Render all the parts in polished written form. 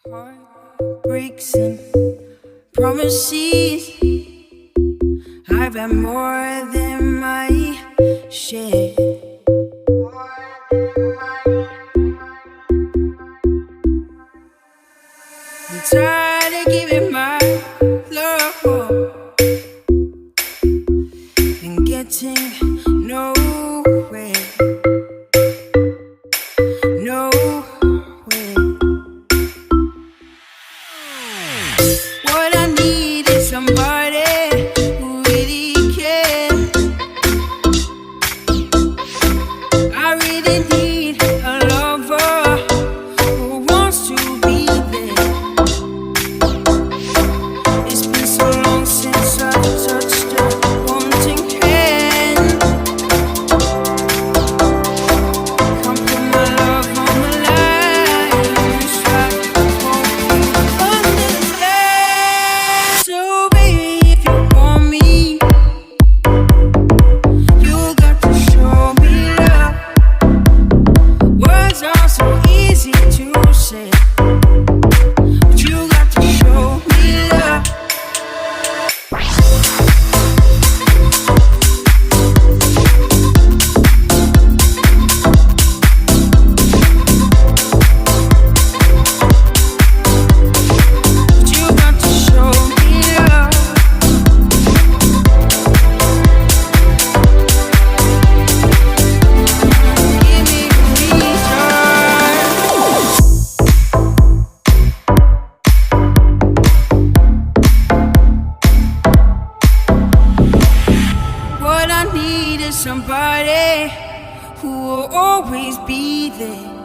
Heart breaks and promises. I've had more than my share. I'm tired of giving my love and getting nowhere. What I need is somebody who really cares. I really need a lover who wants to be there. It's been so long since I've touched a wanting hand. Come put my love on the line. Try to hold you understand. So baby, if you want me, you got to show me love. Words are so easy to say, but you got to show me love. But you got to show me love. Give me a reason. What I need is somebody who will always be there.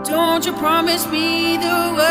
Don't you promise me the world.